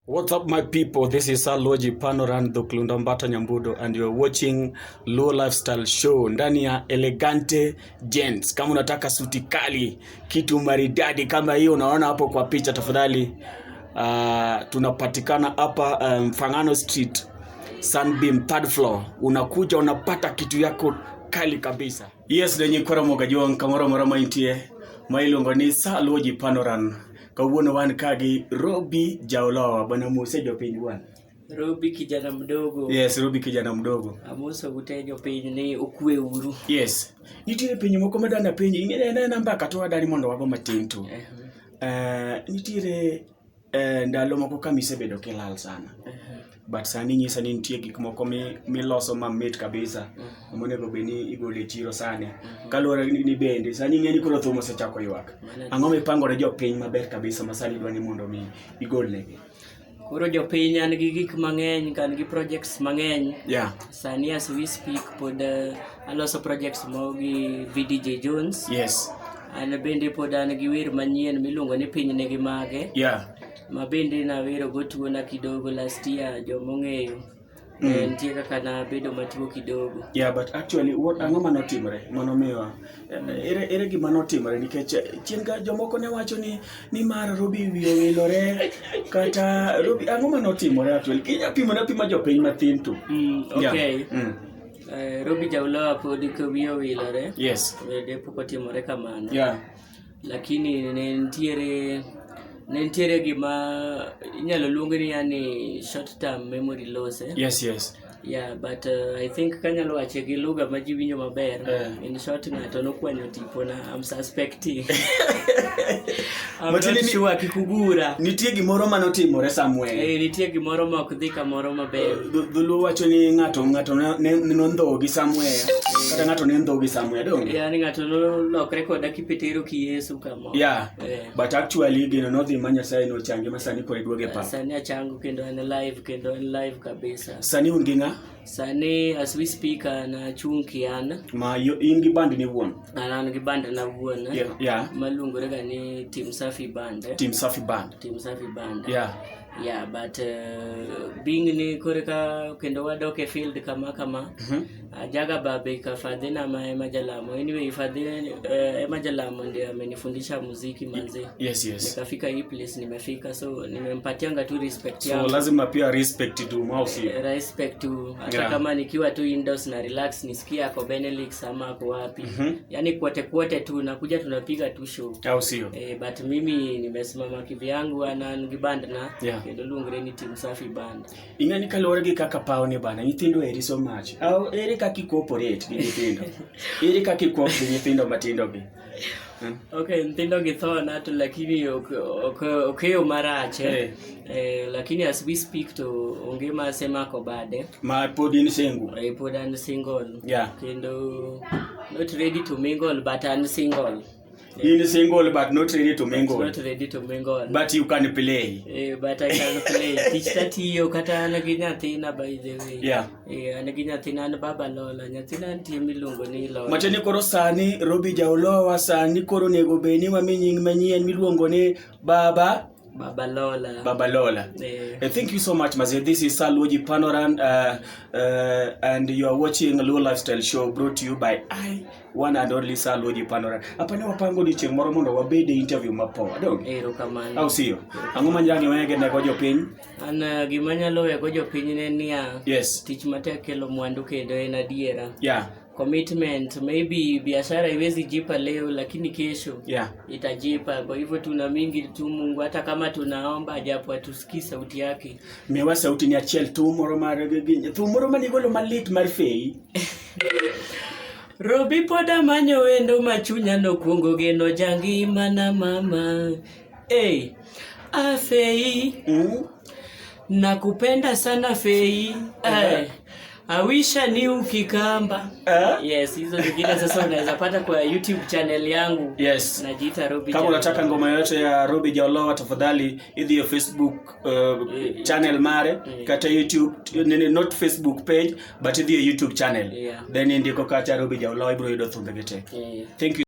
What's up, my people? This is Aloji Panoran Dhuklundambata Nyambudo, and you're watching Low Lifestyle Show ndani ya Elegante Gents. Kama unataka suti kali, kitu maridadi kama hiyo unaona hapo kwa picha, tafadhali tunapatikana hapa Mfangano Street, Sunbeam, third floor. Unakuja unapata kitu yako kali kabisa. Yes, lenye kora mogajuan kamora morama intie. Mailongo ni Aloji Panoran. Kawuono wan kagi Robby Jaulowa, bwana musejo piny wan. Robby kijana mdogo. Yes, Robby kijana mdogo. Amuso gutejo piny ni ukwe uru. Yes. Nitiere piny moko medana piny ingene namba katwa dani mondo wago matin tu. Nitiere ndalo moko kamisebedo kilal sana. But sani nyisa ni nitie gik moko miloso mamit kabisa. Monego beni igole chiro sane. Kaluwore ni bende sani ng'eni koro thumo sechako ywak. Ang'o mipangore jopiny maber kabisa masani dwani mondo mi igolnegi? Koro jopiny an gi gik mang'eny, kan gi projects mang'eny. Yeah. Sani as we speak pod aloso projects mo gi VDJ Jones. Yes. An bende pod an gi wer manyien miluongo ni piny negi mage. Yeah. Ma bende na wero go tuona kidogo last year jomong'eyo. Nitie kaka na bedo matuo kidogo. Yeah, but actually what ang'o manotimore manomiwa ere gima notimore nikech chienga jomoko ne wacho ni mar Robby wiyo wilore kata Robby ang'o manotimore actually kinya pima jopiny mathin tu. Okay. Robby Jaulowa pod ko wiyo wilore. Yes. Depo kotimore kamano. Yeah. Lakini nentiere gima inyalo luongo ni yani short term memory loss. Yes. Yeah, but I think kanyalo wache gi lugha ma ji winjo maber. In short, ng'ato nokwanyo tipo na I'm suspecting. I'm not sure kikugura. Nitie gimoro manotimore somewhere. Nitie gimoro ma ok dhi kamoro maber. Dhulu wacho ni ng'ato ne ndhogi somewhere. Kata ng'ato ne ndhogi somewhere, don't you? Yeah, ni ng'ato nolokre koda kipetero ki Yesu kama. Yeah. But actually gino nodhi manya sai no change masani kore duoge pa. Sani achangu kendo en live kabisa. Sani un ginga? Sani as we speak na chunki an. Ma in gi band ni wuon? An gi band na wuon. Yeah. Malungore ga ni Team Safi Band. Team Safi Band. Yeah, but being ni koreka kendo wadoke field kama jaga babe kafadhina majalamo. Anyway majalamo ndio amenifundisha muziki manze. Yes. Nikafika hii place nimefika, so nimempatianga tu respect yangu. So lazima pia respect tu mausi. Respect tu hata kama nikiwa tu indoors na relax nisikia ako Benelux ama ako wapi. Yani kwote tu nakuja tunapiga tu show. Au sio? But mimi nimesimama kivyangu ana ngiband na kendo lungre ni Team Safi Band. Ingani kalore gi kaka pao ni bana nyithindo eri so much. Au eri kaki cooperate gi nyithindo. Eri kaki cooperate gi nyithindo matindo gi. Okay, nyithindo gi thona to lakini okay marache. Lakini as we speak to onge masema ko bade. Ma podin single. Podan single. Yeah. Kendo not ready to mingle but unsingle. In single but not ready to mingle. Not ready to mingle. But you can play. But I can play. Teach that yo kata anaginyathina by the way. Yeah. Anaginyathina an baba lola. Nyathina ntie milungo ni lola. Macheni koro sani Robby Jaulowa sani koro nego beni wa nying manyien miluongo ni Baba Lola. Thank you so much, Maze. This is Aloji Panoran, and you are watching a Low Lifestyle Show brought to you by one and only Aloji Panoran. Apane wapango ni chieng' moro mondo wabede interview mapoa, dong? Erokamano. Au sio? Ang'o manyangi wenge nego jopiny? An gimanyalo wego jopiny ne niya. Yes. Tich matek kelo mwandu kendo en adiera. Yeah. Commitment, maybe biashara iwezi jipa leo lakini kesho itajipa. Kwa hivyo tuna mingi tu Mungu, hata kama tunaomba japo atusikii sauti yake. Mewa sauti ni achiel tu moro manigolo malit mar fei. Robby poda manyo wendo machunya no kuongo geno jangi mana mama. Fei. Nakupenda sana Fei. Awisha ni ukikamba. Yes, hizo zingine sasa unaweza pata kwa YouTube channel yangu. Yes. Najiita Robby. Kama unataka ngoma yote ya Robby Jaulowa tafadhali hiyo Facebook channel mare kata YouTube not Facebook page but hiyo YouTube channel. Then ndiko kata Robby Jaulowa ibro yudo thumbe gete. Thank you.